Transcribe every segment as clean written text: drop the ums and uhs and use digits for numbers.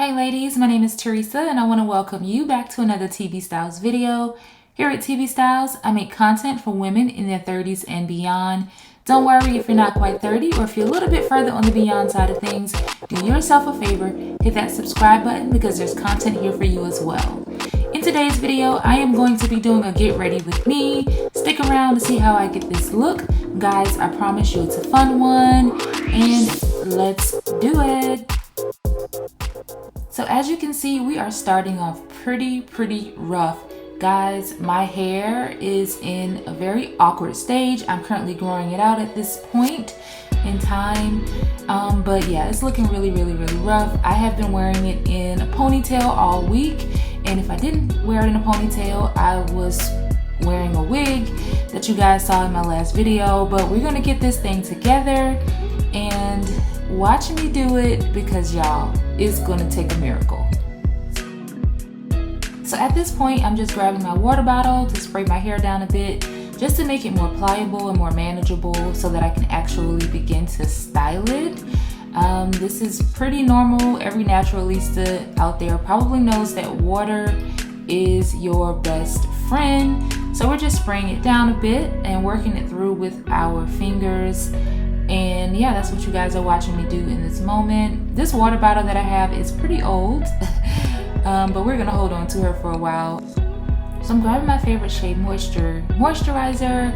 Hey ladies, my name is Teresa and I want to welcome you back to another tebystyles video. Here at tebystyles, I make content for women in their 30s and beyond. Don't worry if you're not quite 30 or if you're a little bit further on the beyond side of things, do yourself a favor, hit that subscribe button because there's content here for you as well. In today's video, I am going to be doing a get ready with me. Stick around to see how I get this look. Guys, I promise you it's a fun one and let's do it. So as you can see, we are starting off pretty rough. Guys, my hair is in a very awkward stage. I'm currently growing it out at this point in time. But yeah, it's looking really rough. I have been wearing it in a ponytail all week. And if I didn't wear it in a ponytail, I was wearing a wig that you guys saw in my last video. But we're gonna get this thing together and watch me do it because y'all, it's gonna take a miracle. So at this point, I'm just grabbing my water bottle to spray my hair down a bit just to make it more pliable and more manageable so that I can actually begin to style it. This is pretty normal. Every naturalista out there probably knows that water is your best friend. So we're just spraying it down a bit and working it through with our fingers. And yeah, that's what you guys are watching me do in this moment. This water bottle that I have is pretty old, but we're gonna hold on to her for a while. So I'm grabbing my favorite shea moisturizer,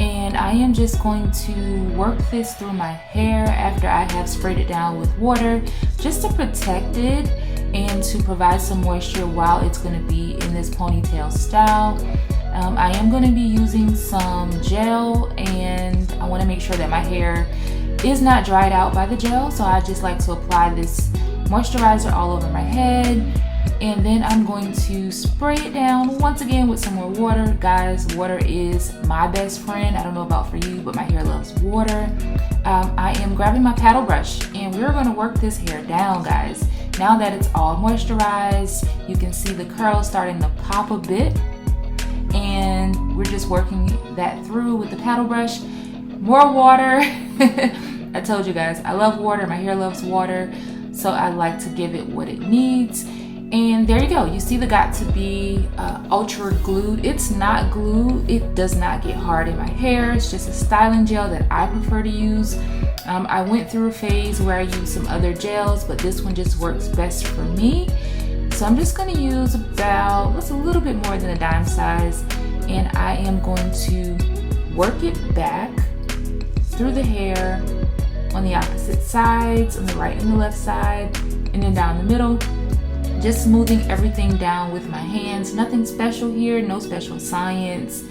and I am just going to work this through my hair after I have sprayed it down with water, just to protect it and to provide some moisture while it's gonna be in this ponytail style. I am going to be using some gel, and I want to make sure that my hair is not dried out by the gel, so I just like to apply this moisturizer all over my head, and then I'm going to spray it down once again with some more water. Guys, water is my best friend. I don't know about for you, but my hair loves water. I am grabbing my paddle brush, and we're going to work this hair down, guys. Now that it's all moisturized, you can see the curls starting to pop a bit. And we're just working that through with the paddle brush. More water. I told you guys, I love water. My hair loves water. So I like to give it what it needs. And there you go. You see the got to be ultra glued. It's not glue. It does not get hard in my hair. It's just a styling gel that I prefer to use. I went through a phase where I used some other gels, but this one just works best for me. So I'm just going to use about, what's a little bit more than a dime size, and I am going to work it back through the hair on the opposite sides, on the right and the left side, and then down the middle, just smoothing everything down with my hands. Nothing special here, no special science.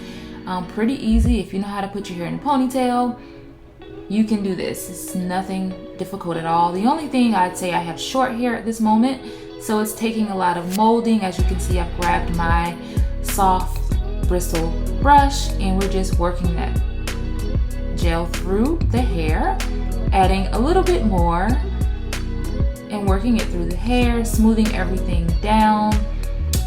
Pretty easy. If you know how to put your hair in a ponytail, you can do this. It's nothing difficult at all. The only thing I'd say, I have short hair at this moment, so it's taking a lot of molding. As you can see, I've grabbed my soft bristle brush and we're just working that gel through the hair, adding a little bit more and working it through the hair, smoothing everything down,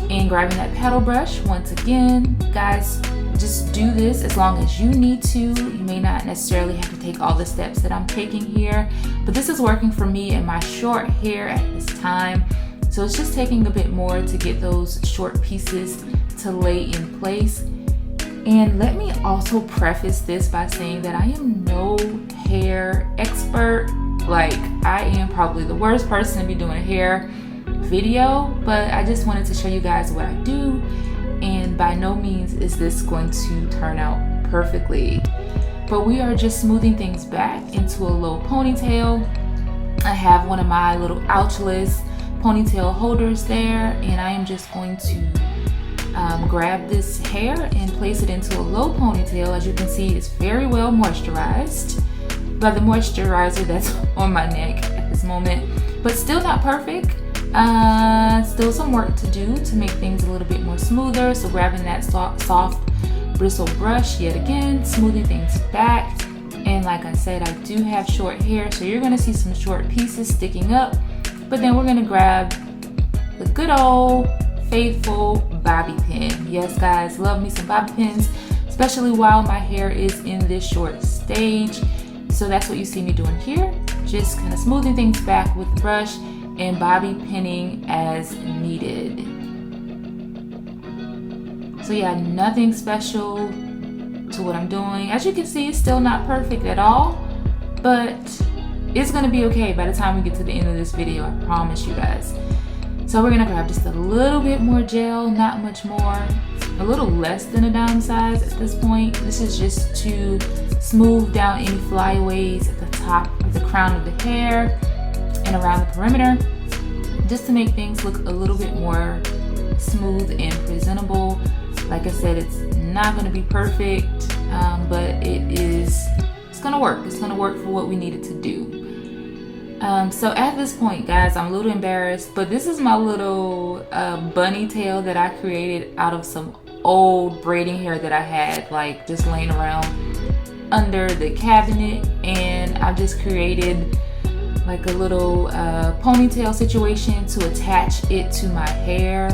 and grabbing that paddle brush once again. Guys, just do this as long as you need to. You may not necessarily have to take all the steps that I'm taking here, but this is working for me and my short hair at this time. So it's just taking a bit more to get those short pieces to lay in place. And let me also preface this by saying that I am no hair expert. Like, I am probably the worst person to be doing a hair video, but I just wanted to show you guys what I do. And by no means is this going to turn out perfectly. But we are just smoothing things back into a low ponytail. I have one of my little ouchless ponytail holders there, and I am just going to grab this hair and place it into a low ponytail. As you can see, it's very well moisturized by the moisturizer that's on my neck at this moment, but still not perfect. Still some work to do to make things a little bit more smoother. So grabbing that soft bristle brush yet again, smoothing things back. And like I said, I do have short hair, so you're gonna see some short pieces sticking up. But then we're gonna grab the good old faithful bobby pin. Yes, guys, love me some bobby pins, especially while my hair is in this short stage. So that's what you see me doing here. Just kind of smoothing things back with the brush and bobby pinning as needed. So yeah, nothing special to what I'm doing. As you can see, it's still not perfect at all, but it's gonna be okay by the time we get to the end of this video, I promise you guys. So we're gonna grab just a little bit more gel, not much more, a little less than a dime size at this point. This is just to smooth down any flyaways at the top of the crown of the hair and around the perimeter, just to make things look a little bit more smooth and presentable. Like I said, it's not gonna be perfect, but it's gonna work. It's gonna work for what we need it to do. So at this point, guys, I'm a little embarrassed, but this is my little bunny tail that I created out of some old braiding hair that I had, like just laying around under the cabinet, and I've just created like a little ponytail situation to attach it to my hair.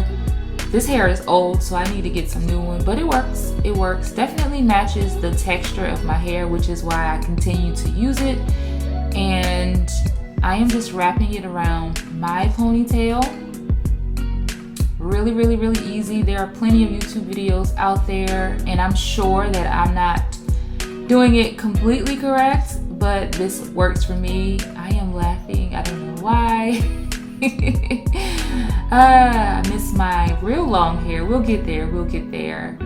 This hair is old, so I need to get some new one, but it works. It works. Definitely matches the texture of my hair, which is why I continue to use it. And I am just wrapping it around my ponytail. Really, really, really easy. There are plenty of YouTube videos out there, and I'm sure that I'm not doing it completely correct, but this works for me. I am laughing. I don't know why. I miss my real long hair. We'll get there. We'll get there.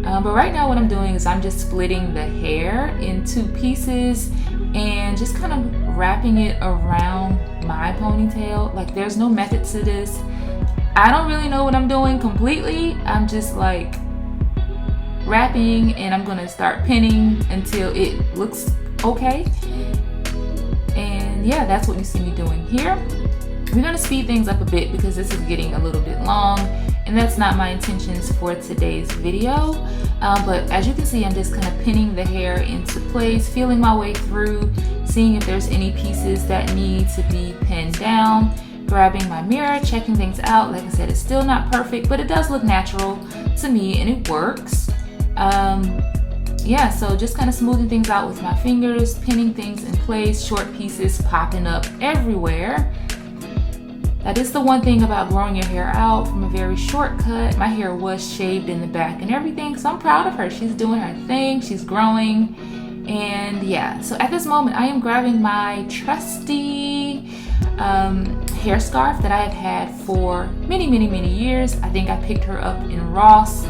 But right now what I'm doing is I'm just splitting the hair into pieces and just kind of wrapping it around my ponytail. Like, there's no method to this. I don't really know what I'm doing completely. I'm just like wrapping, and I'm gonna start pinning until it looks okay. And yeah, that's what you see me doing here. We're gonna speed things up a bit because this is getting a little bit long, and that's not my intentions for today's video. But as you can see, I'm just kind of pinning the hair into place, feeling my way through, seeing if there's any pieces that need to be pinned down, grabbing my mirror, checking things out. Like I said, it's still not perfect, but it does look natural to me and it works. Yeah, so just kind of smoothing things out with my fingers, pinning things in place, short pieces popping up everywhere. That is the one thing about growing your hair out from a very short cut. My hair was shaved in the back and everything, so I'm proud of her. She's doing her thing, she's growing. And yeah, so at this moment I am grabbing my trusty hair scarf that I have had for many, many, many years. I think I picked her up in Ross,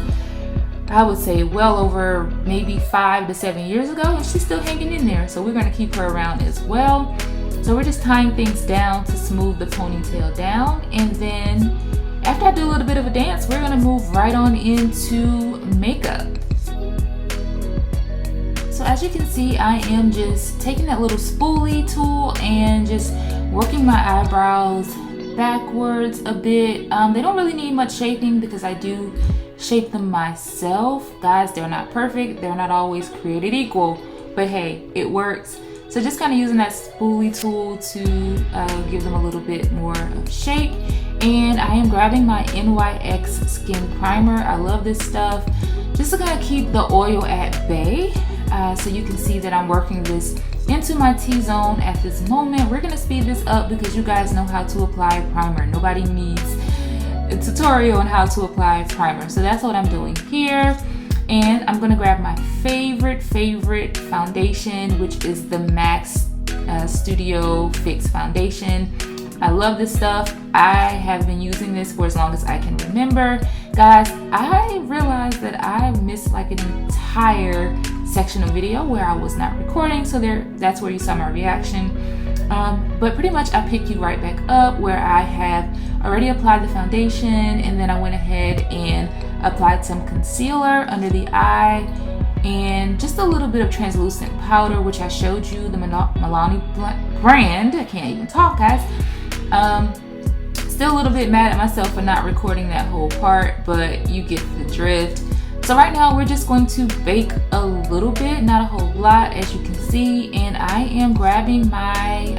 I would say well over maybe 5 to 7 years ago, and she's still hanging in there, so we're going to keep her around as well. So we're just tying things down to smooth the ponytail down, and then after I do a little bit of a dance, we're going to move right on into makeup. So as you can see, I am just taking that little spoolie tool and just working my eyebrows backwards a bit. They don't really need much shaping because I do shape them myself. Guys, they're not perfect. They're not always created equal, but hey, it works. So just kind of using that spoolie tool to give them a little bit more of shape. And I am grabbing my Nyx Skin Primer. I love this stuff. Just to kind of keep the oil at bay. So you can see that I'm working this into my T-zone at this moment. We're gonna speed this up because you guys know how to apply primer. Nobody needs a tutorial on how to apply primer. So that's what I'm doing here. And I'm gonna grab my favorite foundation, which is the MAC Studio Fix Foundation. I love this stuff. I have been using this for as long as I can remember. Guys, I realized that I missed like an entire section of video where I was not recording, so that's where you saw my reaction. But pretty much I pick you right back up where I have already applied the foundation, and then I went ahead and applied some concealer under the eye and just a little bit of translucent powder, which I showed you, the Milani brand. I can't even talk, guys. Still a little bit mad at myself for not recording that whole part, but you get the drift. So right now we're just going to bake a little bit, not a whole lot, as you can see. And I am grabbing my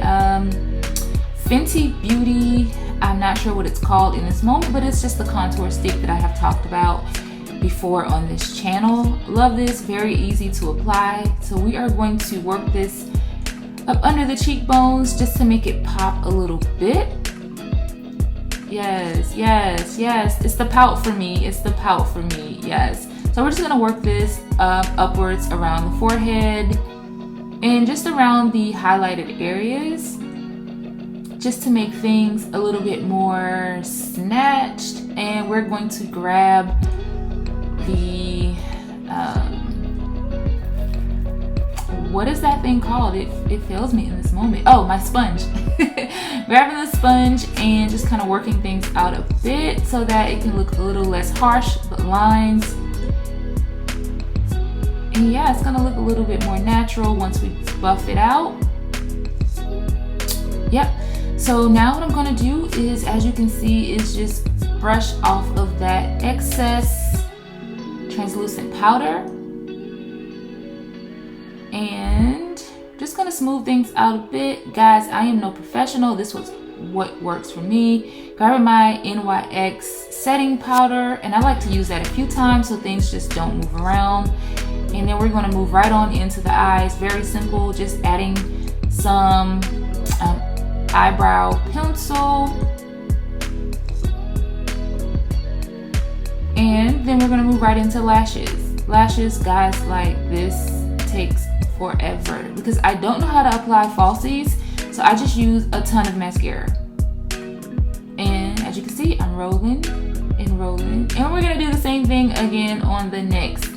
Fenty Beauty, I'm not sure what it's called in this moment, but it's just the contour stick that I have talked about before on this channel. Love this, very easy to apply. So we are going to work this up under the cheekbones just to make it pop a little bit. yes, yes, yes. It's the pout for me. It's the pout for me. Yes. So we're just gonna work this upwards around the forehead and just around the highlighted areas, just to make things a little bit more snatched. And we're going to grab the what is that thing called? It fails me in this moment. Oh, my sponge. Grabbing the sponge and just kind of working things out a bit so that it can look a little less harsh, the lines. And yeah, it's gonna look a little bit more natural once we buff it out. Yep. So now what I'm gonna do is, as you can see, is just brush off of that excess translucent powder. And just gonna smooth things out a bit. Guys, I am no professional. This was what works for me. Grabbing my NYX setting powder, and I like to use that a few times so things just don't move around. And then we're gonna move right on into the eyes. Very simple, just adding some eyebrow pencil. And then we're gonna move right into lashes. Lashes, guys, like this takes forever because I don't know how to apply falsies, so I just use a ton of mascara. And as you can see, I'm rolling and rolling, and we're gonna do the same thing again on the next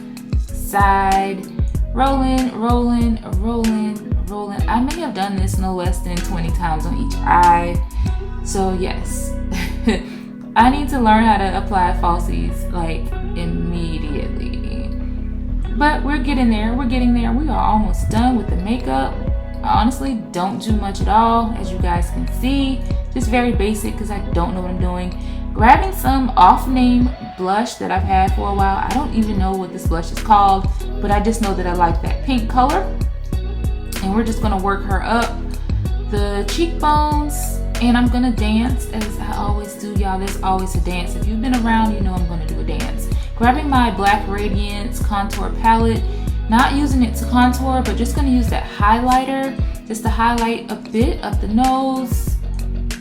side. Rolling, rolling, rolling, rolling. I may have done this no less than 20 times on each eye, so yes. I need to learn how to apply falsies like immediately. But we're getting there, we're getting there. We are almost done with the makeup. I honestly don't do much at all, as you guys can see. Just very basic because I don't know what I'm doing. Grabbing some off-name blush that I've had for a while. I don't even know what this blush is called, but I just know that I like that pink color. And we're just gonna work her up the cheekbones. And I'm gonna dance, as I always do, y'all. There's always a dance. If you've been around, you know I'm gonna do a dance. Grabbing my Black Radiance contour palette, not using it to contour, but just gonna use that highlighter just to highlight a bit up the nose.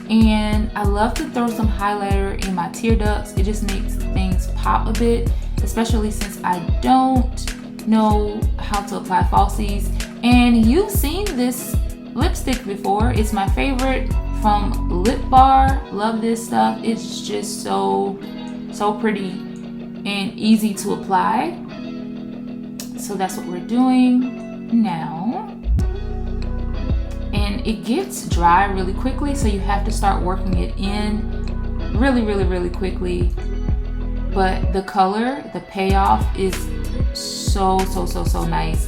And I love to throw some highlighter in my tear ducts. It just makes things pop a bit, especially since I don't know how to apply falsies. And you've seen this lipstick before. It's my favorite from Lip Bar. Love this stuff. It's just so pretty and easy to apply. So that's what we're doing now. And it gets dry really quickly, so you have to start working it in really quickly. But the color, the payoff is so nice.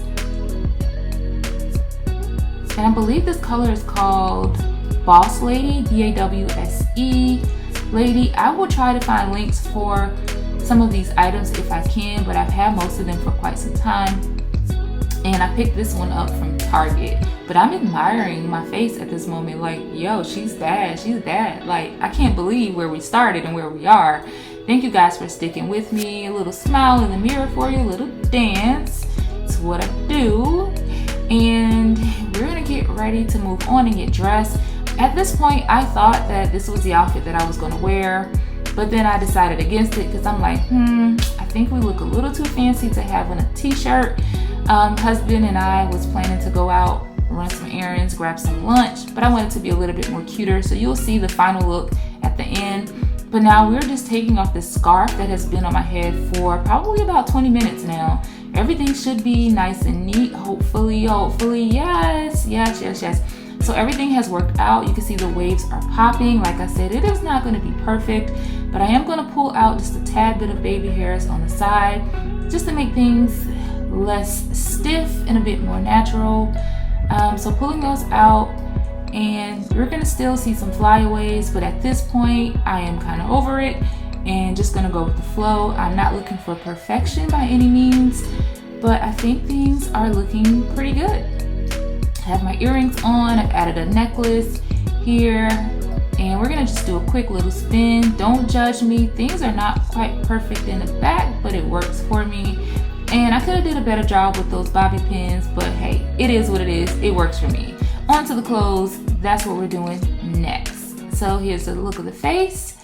And I believe this color is called Bawse Lady, B-A-W-S-E Lady. I will try to find links for some of these items if I can, but I've had most of them for quite some time. And I picked this one up from Target. But I'm admiring my face at this moment. Like, yo, she's bad. Like, I can't believe where we started and where we are. Thank you guys for sticking with me. A little smile in the mirror for you, a little dance. It's what I do. And we're gonna get ready to move on and get dressed. At this point, I thought that this was the outfit that I was gonna wear, but then I decided against it because I'm like, I think we look a little too fancy to have on a t-shirt. Husband and I was planning to go out, run some errands, grab some lunch, but I wanted to be a little bit more cuter, so you'll see the final look at the end. But now we're just taking off this scarf that has been on my head for probably about 20 minutes now. Everything should be nice and neat, hopefully, yes. So everything has worked out. You can see the waves are popping. Like I said, it is not gonna be perfect, but I am gonna pull out just a tad bit of baby hairs on the side, just to make things less stiff and a bit more natural. So pulling those out, and you're gonna still see some flyaways, but at this point, I am kind of over it and just gonna go with the flow. I'm not looking for perfection by any means, but I think things are looking pretty good. I have my earrings on, I've added a necklace here, and we're gonna just do a quick little spin. Don't judge me, things are not quite perfect in the back, but it works for me. And I could have did a better job with those bobby pins, but hey, it is what it is, it works for me. On to the clothes, that's what we're doing next. So here's the look of the face.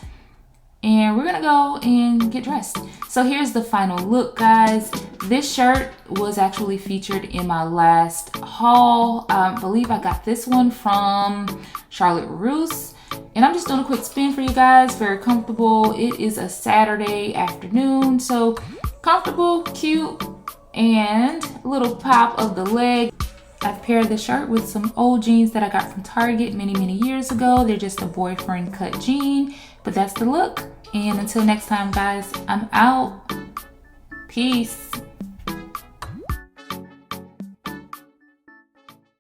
and we're gonna go and get dressed. So here's the final look, guys. This shirt was actually featured in my last haul. I believe I got this one from Charlotte Russe. And I'm just doing a quick spin for you guys. Very comfortable. It is a Saturday afternoon, so comfortable, cute, and a little pop of the leg. I've paired the shirt with some old jeans that I got from Target many years ago. They're just a boyfriend cut jean, but that's the look. And until next time, guys, I'm out. Peace.